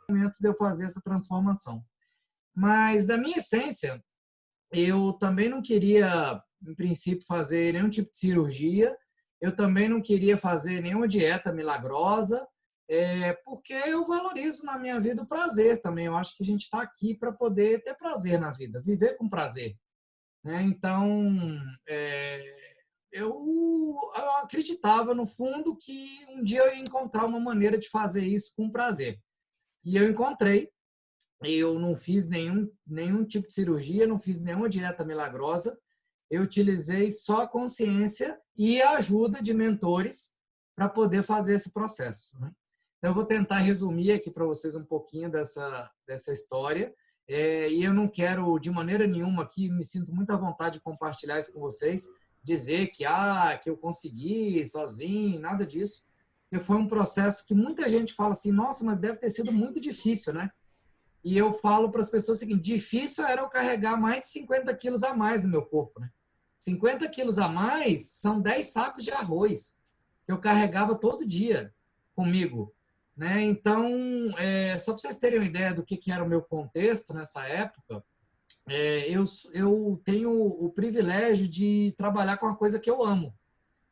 momentos de eu fazer essa transformação. Mas, da minha essência, eu também não queria, em princípio, fazer nenhum tipo de cirurgia, eu também não queria fazer nenhuma dieta milagrosa, porque eu valorizo na minha vida o prazer também. Eu acho que a gente está aqui para poder ter prazer na vida, viver com prazer, né? Então, é, eu acreditava, no fundo, que um dia eu ia encontrar uma maneira de fazer isso com prazer. E eu encontrei. Eu não fiz nenhum tipo de cirurgia, não fiz nenhuma dieta milagrosa. Eu utilizei só a consciência e a ajuda de mentores para poder fazer esse processo, né? Então, eu vou tentar resumir aqui para vocês um pouquinho dessa história. E eu não quero, de maneira nenhuma, aqui, me sinto muito à vontade de compartilhar isso com vocês, dizer que eu consegui sozinho, nada disso. Porque foi um processo que muita gente fala assim, nossa, mas deve ter sido muito difícil, né? E eu falo para as pessoas o seguinte, difícil era eu carregar mais de 50 quilos a mais no meu corpo, né? 50 quilos a mais são 10 sacos de arroz que eu carregava todo dia comigo, né? Então, só para vocês terem uma ideia do que era o meu contexto nessa época, eu tenho o privilégio de trabalhar com uma coisa que eu amo.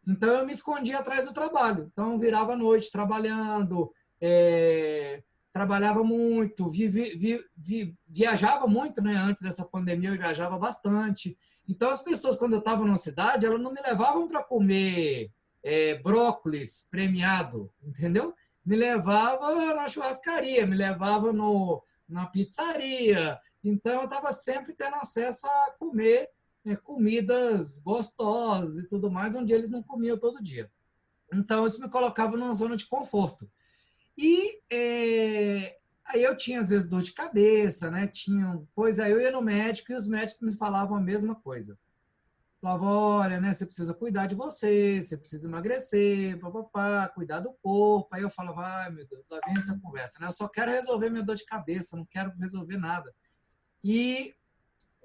Então, eu me escondia atrás do trabalho. Então, eu virava à noite trabalhando, trabalhava muito, viajava muito, né? Antes dessa pandemia, eu viajava bastante. Então, as pessoas, quando eu estava numa cidade, elas não me levavam para comer brócolis premiado, entendeu? Me levava na churrascaria, me levava na pizzaria. Então, eu estava sempre tendo acesso a comer comidas gostosas e tudo mais, onde eles não comiam todo dia. Então, isso me colocava numa zona de conforto. E aí eu tinha, às vezes, dor de cabeça, né? Aí eu ia no médico e os médicos me falavam a mesma coisa. Falavam, olha, né, você precisa cuidar de você, você precisa emagrecer, papapá, cuidar do corpo. Aí eu falava, ai, meu Deus, lá vem essa conversa, né? Eu só quero resolver minha dor de cabeça, não quero resolver nada. E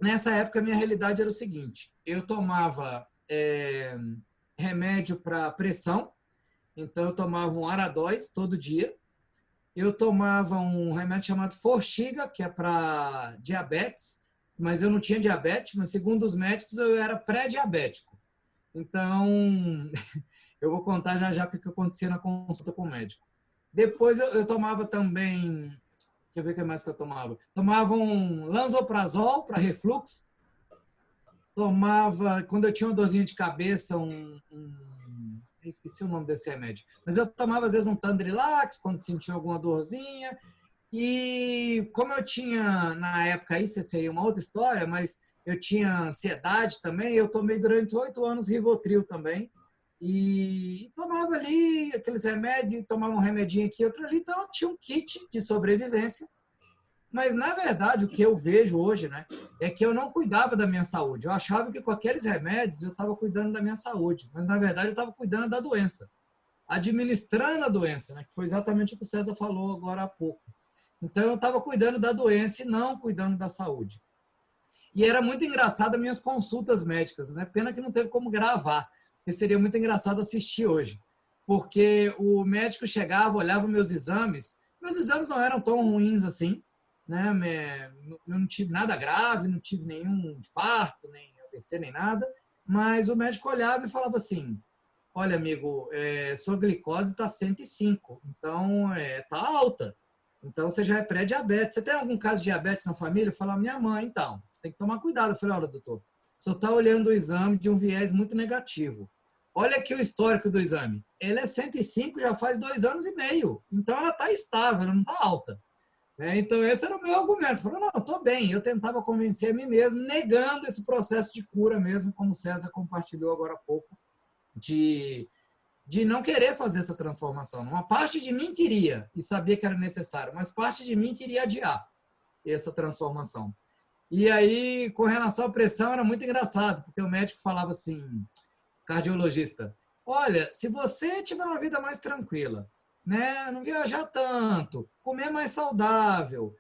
nessa época, a minha realidade era o seguinte, eu tomava remédio para pressão, então eu tomava um Aradóis todo dia, eu tomava um remédio chamado Forxiga, que é para diabetes, mas eu não tinha diabetes, mas segundo os médicos eu era pré-diabético. Então, eu vou contar já já o que acontecia na consulta com o médico. Depois eu tomava também, deixa eu ver o que mais que eu tomava. Tomava um Lansoprazol para refluxo, tomava, quando eu tinha uma dorzinha de cabeça, esqueci o nome desse remédio, mas eu tomava às vezes um Tandrilax quando sentia alguma dorzinha. E como eu tinha, na época, isso seria uma outra história, mas eu tinha ansiedade também, eu tomei durante 8 anos Rivotril também. E tomava ali aqueles remédios, e tomava um remedinho aqui, outro ali, então eu tinha um kit de sobrevivência. Mas, na verdade, o que eu vejo hoje, né, é que eu não cuidava da minha saúde. Eu achava que com aqueles remédios eu estava cuidando da minha saúde, mas, na verdade, eu estava cuidando da doença, administrando a doença, né, que foi exatamente o que o César falou agora há pouco. Então, eu estava cuidando da doença e não cuidando da saúde. E era muito engraçado as minhas consultas médicas, né? Pena que não teve como gravar, porque seria muito engraçado assistir hoje. Porque o médico chegava, olhava meus exames não eram tão ruins assim, né? Eu não tive nada grave, não tive nenhum infarto, nem AVC, nem nada, mas o médico olhava e falava assim, olha, amigo, sua glicose está 105, então está alta. Então, você já é pré-diabetes. Você tem algum caso de diabetes na família? Eu falo, minha mãe, então. Você tem que tomar cuidado. Eu falei, olha, doutor, o senhor está olhando o exame de um viés muito negativo. Olha aqui o histórico do exame. Ele é 105, já faz 2 anos e meio. Então, ela está estável, ela não está alta. Então, esse era o meu argumento. Eu falei, não, estou bem. Eu tentava convencer a mim mesmo, negando esse processo de cura mesmo, como o César compartilhou agora há pouco, de não querer fazer essa transformação. Uma parte de mim queria e sabia que era necessário, mas parte de mim queria adiar essa transformação. E aí, com relação à pressão, era muito engraçado, porque o médico falava assim, cardiologista, olha, se você tiver uma vida mais tranquila, né, não viajar tanto, comer mais saudável,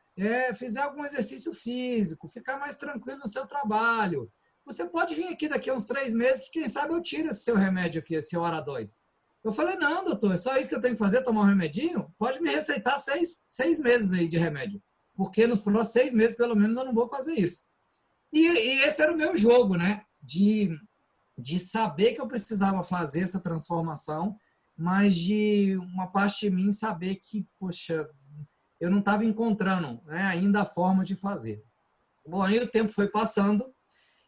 fizer algum exercício físico, ficar mais tranquilo no seu trabalho, você pode vir aqui daqui a uns 3 meses, que quem sabe eu tiro esse seu remédio aqui, esse Aradóis. Eu falei, não, doutor, é só isso que eu tenho que fazer, tomar um remedinho? Pode me receitar seis meses aí de remédio, porque nos próximos 6 meses, pelo menos, eu não vou fazer isso. E esse era o meu jogo, né? De saber que eu precisava fazer essa transformação, mas de uma parte de mim saber que, poxa, eu não estava encontrando, né, ainda a forma de fazer. Bom, aí o tempo foi passando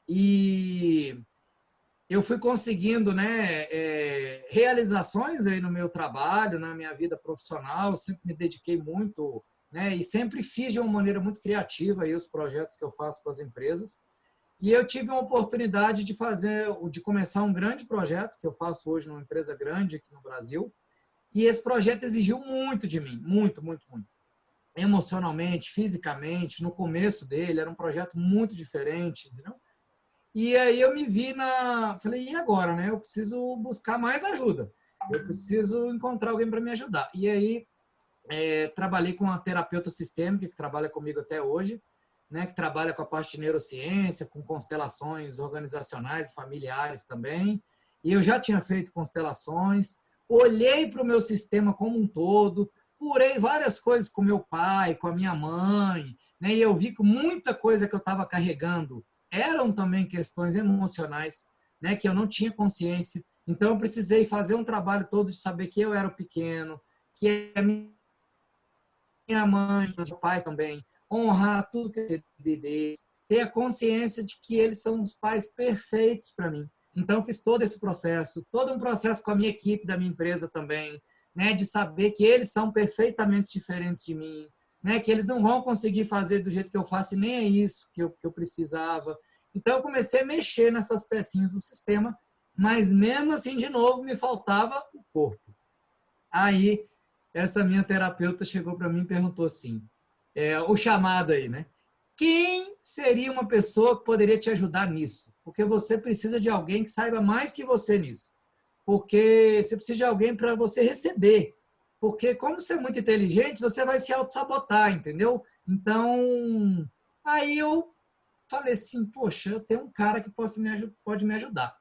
e eu fui conseguindo, né, realizações aí no meu trabalho, na minha vida profissional. Sempre me dediquei muito, né, e sempre fiz de uma maneira muito criativa aí os projetos que eu faço com as empresas. E eu tive uma oportunidade de começar um grande projeto que eu faço hoje numa empresa grande aqui no Brasil. E esse projeto exigiu muito de mim, muito, muito, muito. Emocionalmente, fisicamente, no começo dele, era um projeto muito diferente, entendeu? E aí eu me vi falei, e agora, né? Eu preciso buscar mais ajuda. Eu preciso encontrar alguém para me ajudar. E aí trabalhei com uma terapeuta sistêmica que trabalha comigo até hoje, né? Que trabalha com a parte de neurociência, com constelações organizacionais, familiares também. E eu já tinha feito constelações, olhei para o meu sistema como um todo, curei várias coisas com meu pai, com a minha mãe, né? E eu vi que muita coisa que eu estava carregando eram também questões emocionais, né? Que eu não tinha consciência. Então eu precisei fazer um trabalho todo de saber que eu era o pequeno, que a minha mãe, meu pai também, honrar tudo que eu recebi deles, ter a consciência de que eles são os pais perfeitos para mim. Então, eu fiz todo esse processo, todo um processo com a minha equipe da minha empresa também, né, de saber que eles são perfeitamente diferentes de mim, né, que eles não vão conseguir fazer do jeito que eu faço e nem é isso que eu precisava. Então, eu comecei a mexer nessas pecinhas do sistema, mas mesmo assim, de novo, me faltava o corpo. Aí, essa minha terapeuta chegou para mim e perguntou assim, o chamado aí, né? Quem seria uma pessoa que poderia te ajudar nisso? Porque você precisa de alguém que saiba mais que você nisso. Porque você precisa de alguém para você receber. Porque como você é muito inteligente, você vai se auto-sabotar, entendeu? Então, aí eu falei assim, poxa, eu tenho um cara que pode me ajudar.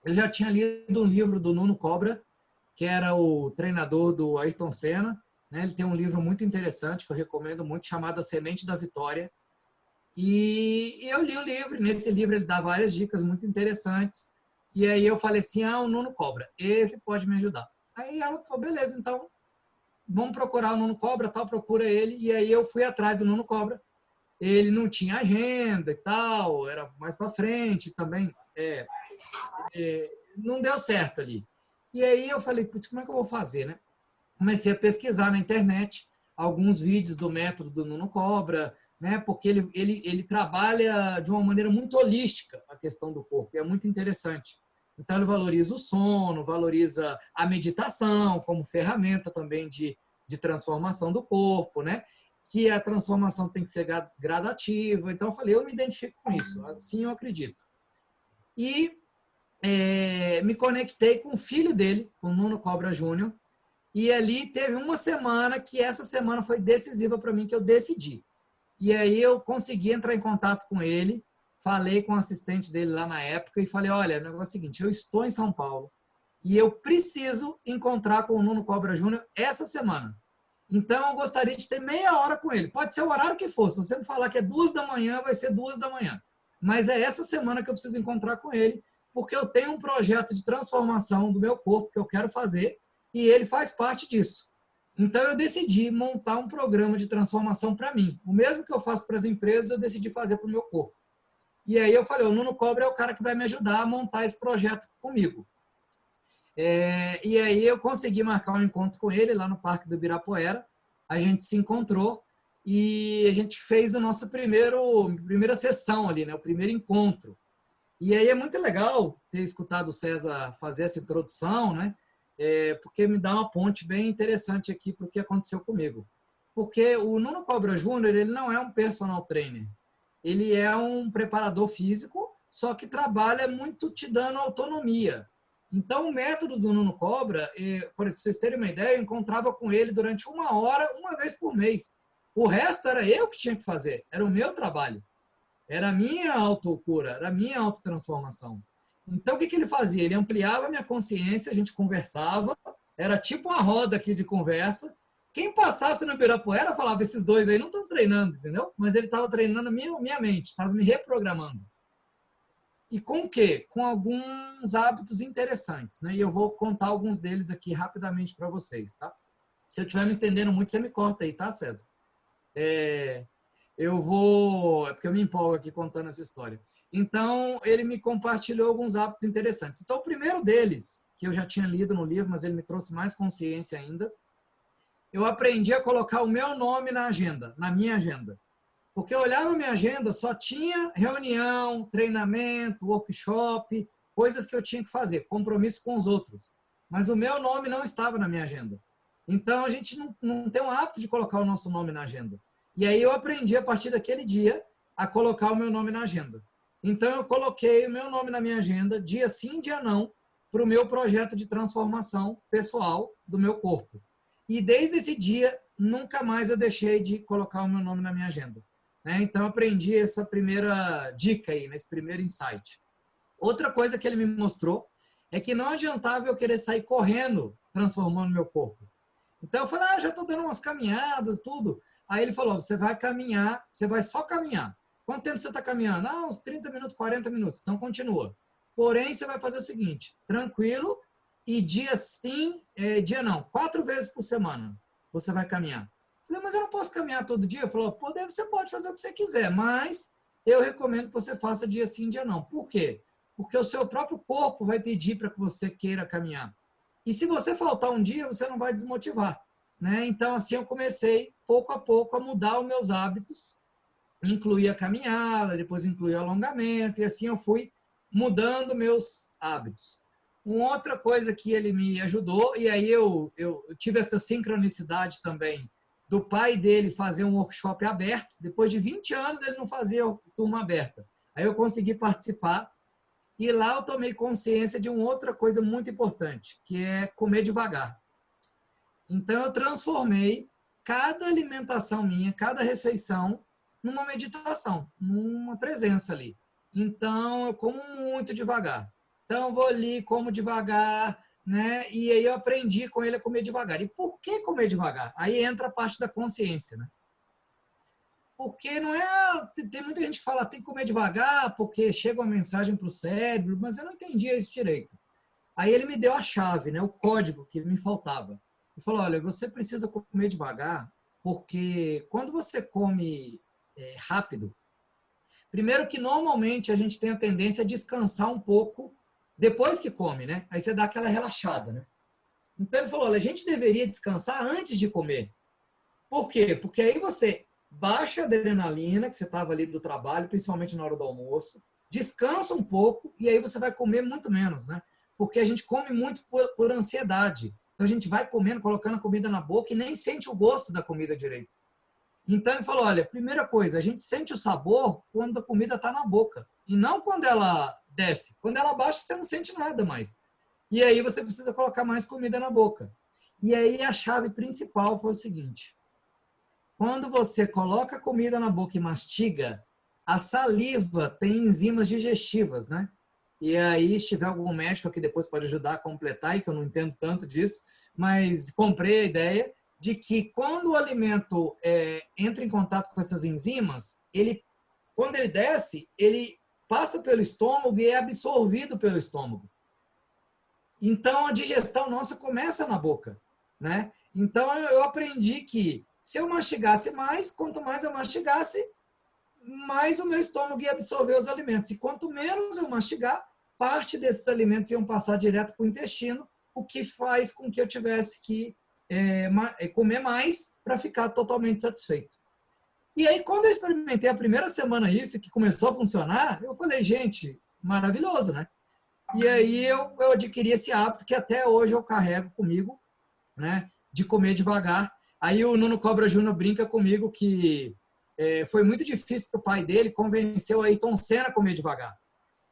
Eu já tinha lido um livro do Nuno Cobra, que era o treinador do Ayrton Senna, né? Ele tem um livro muito interessante que eu recomendo muito, chamado A Semente da Vitória. E eu li o livro, nesse livro ele dá várias dicas muito interessantes. E aí eu falei assim, o Nuno Cobra, ele pode me ajudar. Aí ela falou, beleza, então vamos procurar o Nuno Cobra, tal, procura ele. E aí eu fui atrás do Nuno Cobra. Ele não tinha agenda e tal, era mais para frente também. Não deu certo ali. E aí eu falei, putz, como é que eu vou fazer, né? Comecei a pesquisar na internet alguns vídeos do método do Nuno Cobra, né? Porque ele trabalha de uma maneira muito holística a questão do corpo, e é muito interessante. Então, ele valoriza o sono, valoriza a meditação como ferramenta também de transformação do corpo, né? Que a transformação tem que ser gradativa. Então, eu falei, eu me identifico com isso, assim eu acredito. E me conectei com o filho dele, com o Nuno Cobra Júnior, e ali teve uma semana que essa semana foi decisiva para mim, que eu decidi. E aí eu consegui entrar em contato com ele, falei com o assistente dele lá na época e falei, olha, o negócio é o seguinte, eu estou em São Paulo e eu preciso encontrar com o Nuno Cobra Júnior essa semana. Então eu gostaria de ter meia hora com ele. Pode ser o horário que for. Se você me falar que é 2 da manhã, vai ser 2 da manhã. Mas é essa semana que eu preciso encontrar com ele, porque eu tenho um projeto de transformação do meu corpo que eu quero fazer e ele faz parte disso. Então, eu decidi montar um programa de transformação para mim. O mesmo que eu faço para as empresas, eu decidi fazer para o meu corpo. E aí eu falei, o Nuno Cobra é o cara que vai me ajudar a montar esse projeto comigo. E aí eu consegui marcar um encontro com ele lá no Parque do Ibirapuera. A gente se encontrou e a gente fez a nossa primeira sessão ali, né? O primeiro encontro. E aí é muito legal ter escutado o César fazer essa introdução, né? Porque me dá uma ponte bem interessante aqui para o que aconteceu comigo. Porque o Nuno Cobra Júnior, ele não é um personal trainer. Ele é um preparador físico, só que trabalha muito te dando autonomia. Então, o método do Nuno Cobra, para vocês terem uma ideia, eu encontrava com ele durante 1 hora, uma vez por mês. O resto era eu que tinha que fazer, era o meu trabalho. Era a minha autocura, era a minha autotransformação. Então, o que ele fazia? Ele ampliava a minha consciência, a gente conversava, era tipo uma roda aqui de conversa. Quem passasse no Ibirapuera falava, esses dois aí não estão treinando, entendeu? Mas ele estava treinando a minha mente, estava me reprogramando. E com o quê? Com alguns hábitos interessantes, né? E eu vou contar alguns deles aqui rapidamente para vocês, tá? Se eu estiver me estendendo muito, você me corta aí, tá, César? Eu vou... É porque eu me empolgo aqui contando essa história. Então, ele me compartilhou alguns hábitos interessantes. Então, o primeiro deles, que eu já tinha lido no livro, mas ele me trouxe mais consciência ainda, eu aprendi a colocar o meu nome na agenda, na minha agenda. Porque eu olhava a minha agenda, só tinha reunião, treinamento, workshop, coisas que eu tinha que fazer, compromisso com os outros. Mas o meu nome não estava na minha agenda. Então, a gente não tem o hábito de colocar o nosso nome na agenda. E aí eu aprendi, a partir daquele dia, a colocar o meu nome na agenda. Então, eu coloquei o meu nome na minha agenda, dia sim, dia não, para o meu projeto de transformação pessoal do meu corpo. E desde esse dia, nunca mais eu deixei de colocar o meu nome na minha agenda. Então, aprendi essa primeira dica aí, nesse primeiro insight. Outra coisa que ele me mostrou é que não adiantava eu querer sair correndo, transformando meu corpo. Então, eu falei, já estou dando umas caminhadas, tudo. Aí ele falou, você vai caminhar, você vai só caminhar. Quanto tempo você está caminhando? Uns 30 minutos, 40 minutos. Então, continua. Porém, você vai fazer o seguinte, tranquilo, e dia sim, dia não, 4 vezes por semana você vai caminhar. Eu falei, mas eu não posso caminhar todo dia? Ele falou, você pode fazer o que você quiser, mas eu recomendo que você faça dia sim, dia não. Por quê? Porque o seu próprio corpo vai pedir para que você queira caminhar. E se você faltar um dia, você não vai desmotivar. Então, assim, eu comecei, pouco a pouco, a mudar os meus hábitos, incluir a caminhada, depois incluir o alongamento, e assim eu fui mudando meus hábitos. Uma outra coisa que ele me ajudou, e aí eu tive essa sincronicidade também, do pai dele fazer um workshop aberto. Depois de 20 anos, ele não fazia turma aberta. Aí eu consegui participar, e lá eu tomei consciência de uma outra coisa muito importante, que é comer devagar. Então, eu transformei cada alimentação minha, cada refeição, numa meditação, numa presença ali. Então, eu como muito devagar. Então, eu vou ali, como devagar, né? E aí eu aprendi com ele a comer devagar. E por que comer devagar? Aí entra a parte da consciência, né? Porque não é... Tem muita gente que fala, tem que comer devagar, porque chega uma mensagem para o cérebro, mas eu não entendia isso direito. Aí ele me deu a chave, né? O código que me faltava. E falou, olha, você precisa comer devagar, porque quando você come rápido, primeiro que normalmente a gente tem a tendência a descansar um pouco depois que come, né? Aí você dá aquela relaxada, né? Então ele falou, olha, a gente deveria descansar antes de comer. Por quê? Porque aí você baixa a adrenalina que você estava ali do trabalho, principalmente na hora do almoço, descansa um pouco e aí você vai comer muito menos, né? Porque a gente come muito por ansiedade. Então a gente vai comendo, colocando a comida na boca e nem sente o gosto da comida direito. Então ele falou, olha, primeira coisa, a gente sente o sabor quando a comida está na boca. E não quando ela desce. Quando ela baixa, você não sente nada mais. E aí você precisa colocar mais comida na boca. E aí a chave principal foi o seguinte. Quando você coloca a comida na boca e mastiga, a saliva tem enzimas digestivas, né? E aí, se tiver algum médico aqui depois pode ajudar a completar, e que eu não entendo tanto disso, mas comprei a ideia de que quando o alimento entra em contato com essas enzimas, quando ele desce, ele passa pelo estômago e é absorvido pelo estômago. Então, a digestão nossa começa na boca, né? Então, eu aprendi que se eu mastigasse mais, quanto mais eu mastigasse, mais o meu estômago ia absorver os alimentos. E quanto menos eu mastigar, parte desses alimentos iam passar direto para o intestino, o que faz com que eu tivesse que comer mais para ficar totalmente satisfeito. E aí, quando eu experimentei a primeira semana isso, que começou a funcionar, eu falei, gente, maravilhoso, né? E aí eu adquiri esse hábito que até hoje eu carrego comigo, né? De comer devagar. Aí o Nuno Cobra Júnior brinca comigo que foi muito difícil para o pai dele convencer o Ayrton Senna a comer devagar.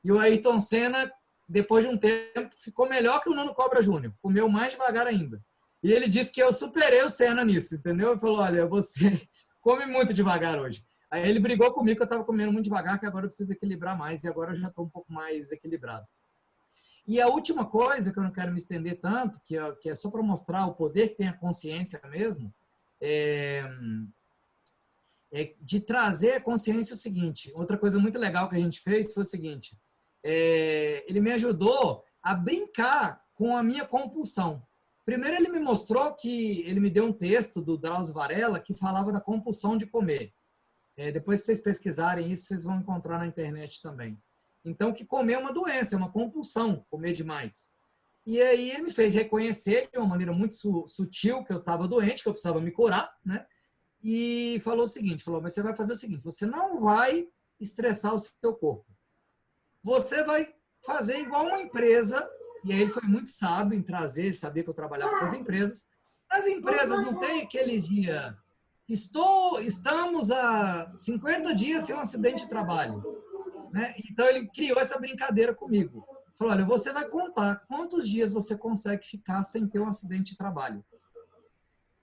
E o Ayrton Senna, depois de um tempo, ficou melhor que o Nuno Cobra Júnior. Comeu mais devagar ainda. E ele disse que eu superei o Senna nisso, entendeu? Ele falou, olha, você come muito devagar hoje. Aí ele brigou comigo que eu estava comendo muito devagar, que agora eu preciso equilibrar mais. E agora eu já estou um pouco mais equilibrado. E a última coisa, que eu não quero me estender tanto, que é só para mostrar o poder que tem a consciência mesmo, é, é de trazer a consciência o seguinte. Outra coisa muito legal que a gente fez foi o seguinte, ele me ajudou a brincar com a minha compulsão. Primeiro ele me mostrou que, ele me deu um texto do Drauzio Varela que falava da compulsão de comer. Depois que vocês pesquisarem isso, vocês vão encontrar na internet também. Então, que comer é uma doença, é uma compulsão, comer demais. E aí ele me fez reconhecer de uma maneira muito sutil que eu estava doente, que eu precisava me curar, né? E falou o seguinte, falou, mas você vai fazer o seguinte, você não vai estressar o seu corpo. Você vai fazer igual uma empresa, e aí ele foi muito sábio em trazer, ele sabia que eu trabalhava com as empresas. As empresas não têm aquele dia, estamos há 50 dias sem um acidente de trabalho. Né? Então ele criou essa brincadeira comigo. Falou, olha, você vai contar quantos dias você consegue ficar sem ter um acidente de trabalho.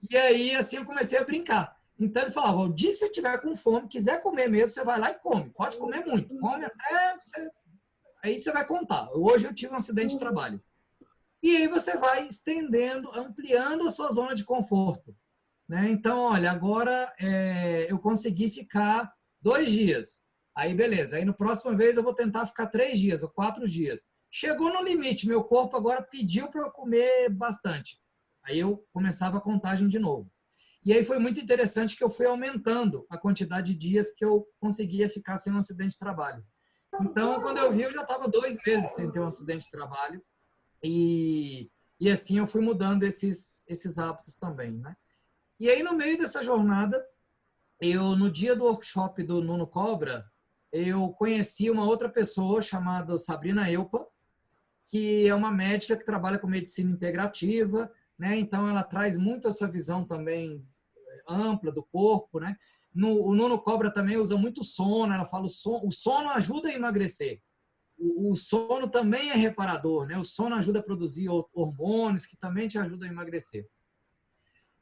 E aí, assim, eu comecei a brincar. Então ele falava, o dia que você estiver com fome, quiser comer mesmo, você vai lá e come. Pode comer muito. Come até você... Aí você vai contar. Hoje eu tive um acidente de trabalho. E aí você vai estendendo, ampliando a sua zona de conforto. Né? Então, olha, agora eu consegui ficar 2 dias. Aí, beleza. Aí, no próximo vez, eu vou tentar ficar 3 dias ou 4 dias. Chegou no limite. Meu corpo agora pediu para eu comer bastante. Aí, eu começava a contagem de novo. E aí, foi muito interessante que eu fui aumentando a quantidade de dias que eu conseguia ficar sem um acidente de trabalho. Então, quando eu vi, eu já estava 2 meses sem ter um acidente de trabalho. E assim, eu fui mudando esses hábitos também, né? E aí, no meio dessa jornada, no dia do workshop do Nuno Cobra, eu conheci uma outra pessoa chamada Sabrina Eupa, que é uma médica que trabalha com medicina integrativa, né? Então, ela traz muito essa visão também ampla do corpo, né? O Nuno Cobra também usa muito sono, ela fala o sono ajuda a emagrecer. O sono também é reparador, né? O sono ajuda a produzir hormônios que também te ajudam a emagrecer.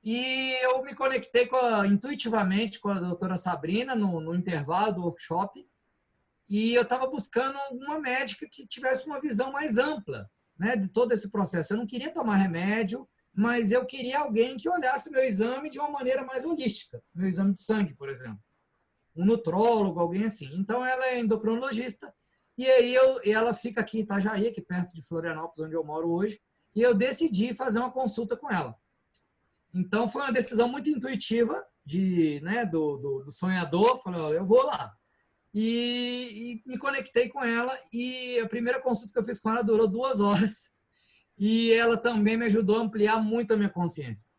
E eu me conectei intuitivamente com a doutora Sabrina no intervalo do workshop e eu estava buscando uma médica que tivesse uma visão mais ampla, né, de todo esse processo. Eu não queria tomar remédio, mas eu queria alguém que olhasse meu exame de uma maneira mais holística, meu exame de sangue, por exemplo. Um nutrólogo, alguém assim. Então, ela é endocrinologista e aí ela fica aqui em Itajaí, aqui perto de Florianópolis, onde eu moro hoje, e eu decidi fazer uma consulta com ela. Então, foi uma decisão muito intuitiva do sonhador. Falei, olha, eu vou lá. E me conectei com ela. E a primeira consulta que eu fiz com ela durou 2 horas. E ela também me ajudou a ampliar muito a minha consciência.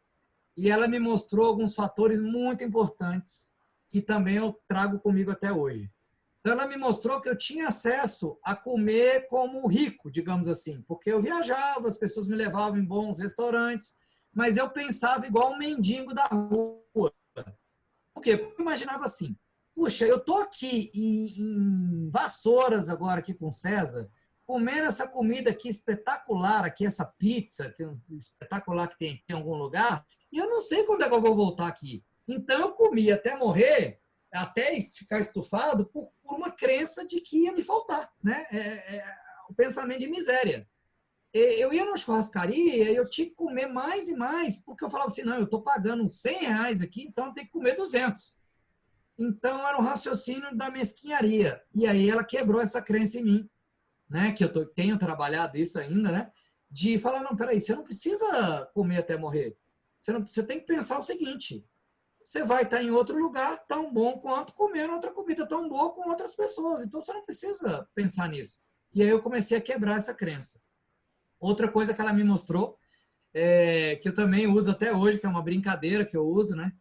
E ela me mostrou alguns fatores muito importantes que também eu trago comigo até hoje. Então, ela me mostrou que eu tinha acesso a comer como rico, digamos assim. Porque eu viajava, as pessoas me levavam em bons restaurantes, mas eu pensava igual um mendigo da rua. Por quê? Porque eu imaginava assim, puxa, eu tô aqui em Vassouras agora, aqui com o César, comendo essa comida aqui espetacular, aqui essa pizza que espetacular que tem aqui em algum lugar, e eu não sei quando é que eu vou voltar aqui. Então eu comi até morrer, até ficar estufado, por uma crença de que ia me faltar, né? O pensamento de miséria. Eu ia numa churrascaria e eu tinha que comer mais e mais, porque eu falava assim, não, eu estou pagando R$100 aqui, então eu tenho que comer 200. Então, era um raciocínio da mesquinharia. E aí ela quebrou essa crença em mim, né? Que eu tenho trabalhado isso ainda, né? De falar, não, peraí, você não precisa comer até morrer. Você tem que pensar o seguinte, você vai estar em outro lugar tão bom quanto comendo outra comida tão boa com outras pessoas. Então, você não precisa pensar nisso. E aí eu comecei a quebrar essa crença. Outra coisa que ela me mostrou, que eu também uso até hoje, que é uma brincadeira que eu uso, né?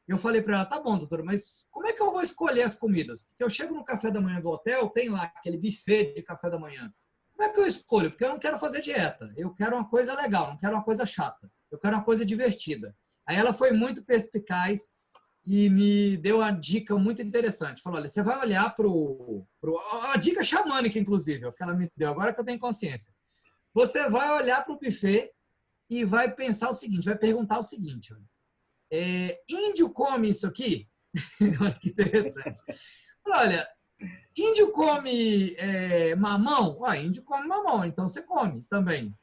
Eu falei para ela, tá bom, doutora, mas como é que eu vou escolher as comidas? Porque eu chego no café da manhã do hotel, tem lá aquele buffet de café da manhã. Como é que eu escolho? Porque eu não quero fazer dieta. Eu quero uma coisa legal, não quero uma coisa chata. Eu quero uma coisa divertida. Aí ela foi muito perspicaz e me deu uma dica muito interessante. Falou, olha, você vai olhar a dica xamânica, inclusive, que ela me deu, agora que eu tenho consciência. Você vai olhar para o buffet e vai pensar o seguinte, vai perguntar o seguinte, índio come isso aqui? Olha que interessante. Olha, Índio come mamão? Ah, índio come mamão, então você come também.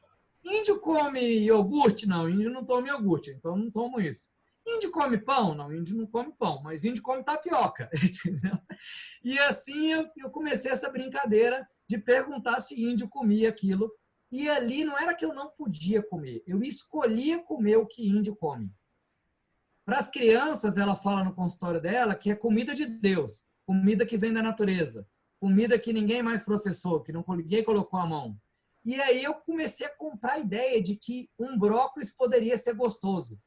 Índio come iogurte? Não, índio não toma iogurte, então não tomo isso. Índio come pão? Não, índio não come pão, mas índio come tapioca, entendeu? E assim eu comecei essa brincadeira de perguntar se índio comia aquilo. E ali não era que eu não podia comer, eu escolhia comer o que índio come. Para as crianças, ela fala no consultório dela que é comida de Deus, comida que vem da natureza, comida que ninguém mais processou, que ninguém colocou a mão. E aí eu comecei a comprar a ideia de que um brócolis poderia ser gostoso.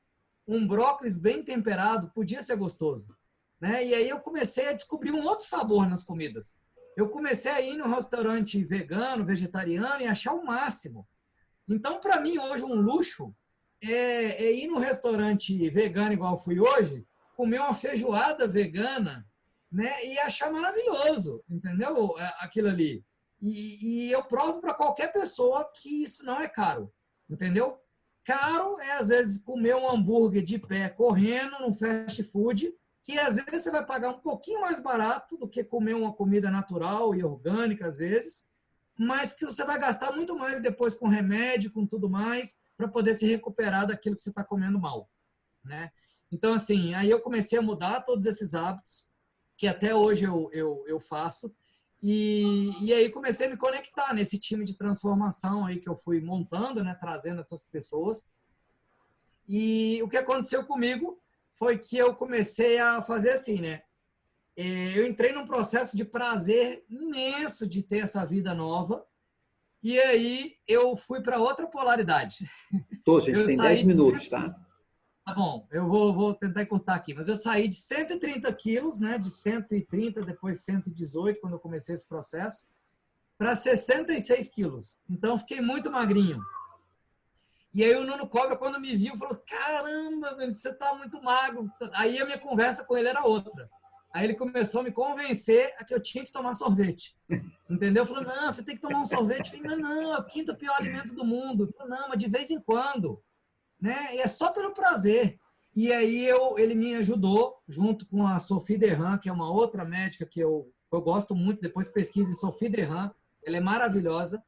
Um brócolis bem temperado podia ser gostoso. Né? E aí eu comecei a descobrir um outro sabor nas comidas. Eu comecei a ir num restaurante vegano, vegetariano e achar o máximo. Então, para mim, hoje, um luxo é ir num restaurante vegano, igual fui hoje, comer uma feijoada vegana, né? E achar maravilhoso, entendeu? Aquilo ali. E eu provo para qualquer pessoa que isso não é caro, entendeu? Caro é, às vezes, comer um hambúrguer de pé correndo num fast food, que às vezes você vai pagar um pouquinho mais barato do que comer uma comida natural e orgânica, às vezes, mas que você vai gastar muito mais depois com remédio, com tudo mais, para poder se recuperar daquilo que você está comendo mal, né? Então, assim, aí eu comecei a mudar todos esses hábitos, que até hoje eu faço, e aí comecei a me conectar nesse time de transformação aí que eu fui montando, né, trazendo essas pessoas. E o que aconteceu comigo foi que eu comecei a fazer assim, né? Eu entrei num processo de prazer imenso de ter essa vida nova. E aí eu fui para outra polaridade. Tô, a gente Eu tem 10 saí de minutos, tá? Tá bom, eu vou tentar encurtar aqui, mas eu saí de 130 quilos, né, de 130, depois 118, quando eu comecei esse processo, para 66 quilos. Então, fiquei muito magrinho. E aí o Nuno Cobra, quando me viu, falou, caramba, velho, você tá muito magro. Aí a minha conversa com ele era outra. Aí ele começou a me convencer a que eu tinha que tomar sorvete. Entendeu? Falou, não, você tem que tomar um sorvete. Eu falei, não, é o quinto pior alimento do mundo. Ele falou, não, mas de vez em quando. Né? E é só pelo prazer. E aí ele me ajudou, junto com a Sophie Derran, que é uma outra médica que eu gosto muito, depois pesquise Sophie Derran, ela é maravilhosa,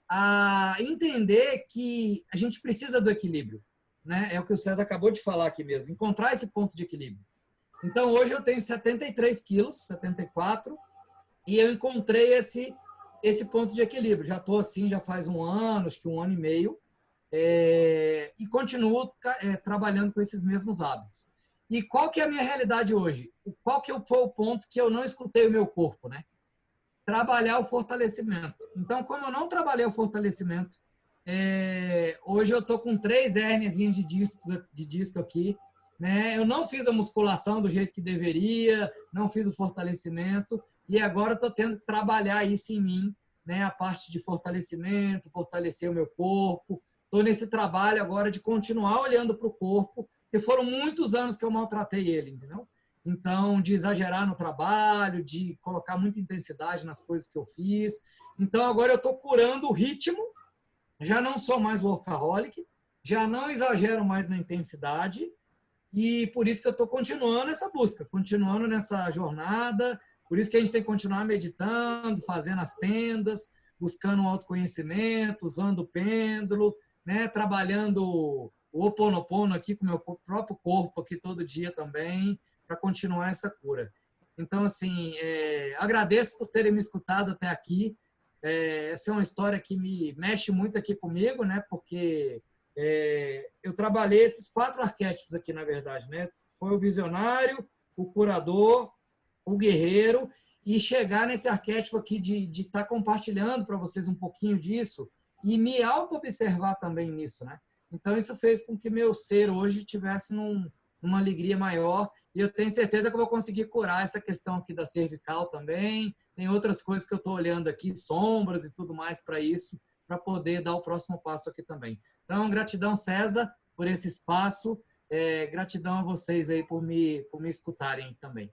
a entender que a gente precisa do equilíbrio. Né? É o que o César acabou de falar aqui mesmo, encontrar esse ponto de equilíbrio. Então, hoje eu tenho 73 quilos, 74, e eu encontrei esse ponto de equilíbrio. Já estou assim, já faz um ano, acho que um ano e meio, e continuo trabalhando com esses mesmos hábitos. E qual que é a minha realidade hoje? Qual que foi o ponto que eu não escutei o meu corpo, né? Trabalhar o fortalecimento. Então, como eu não trabalhei o fortalecimento, hoje eu estou com 3 hérnias de disco aqui, né? Eu não fiz a musculação do jeito que deveria, não fiz o fortalecimento, e agora estou tendo que trabalhar isso em mim, né? A parte de fortalecimento, fortalecer o meu corpo. Estou nesse trabalho agora de continuar olhando para o corpo, porque foram muitos anos que eu maltratei ele, entendeu? Então, de exagerar no trabalho, de colocar muita intensidade nas coisas que eu fiz. Então, agora eu estou curando o ritmo, já não sou mais workaholic, já não exagero mais na intensidade, e por isso que eu estou continuando essa busca, continuando nessa jornada, por isso que a gente tem que continuar meditando, fazendo as tendas, buscando um autoconhecimento, usando o pêndulo, né? Trabalhando o Ho'oponopono aqui com o meu próprio corpo aqui todo dia também, para continuar essa cura. Então, assim, agradeço por terem me escutado até aqui. Essa é uma história que me mexe muito aqui comigo, né? Porque eu trabalhei esses 4 arquétipos aqui, na verdade, né? Foi o visionário, o curador, o guerreiro, e chegar nesse arquétipo aqui de estar compartilhando para vocês um pouquinho disso e me auto-observar também nisso, né? Então, isso fez com que meu ser hoje tivesse numa alegria maior, e eu tenho certeza que eu vou conseguir curar essa questão aqui da cervical também. Tem outras coisas que eu estou olhando aqui, sombras e tudo mais para isso, para poder dar o próximo passo aqui também. Então, gratidão, César, por esse espaço. Gratidão a vocês aí por me escutarem também.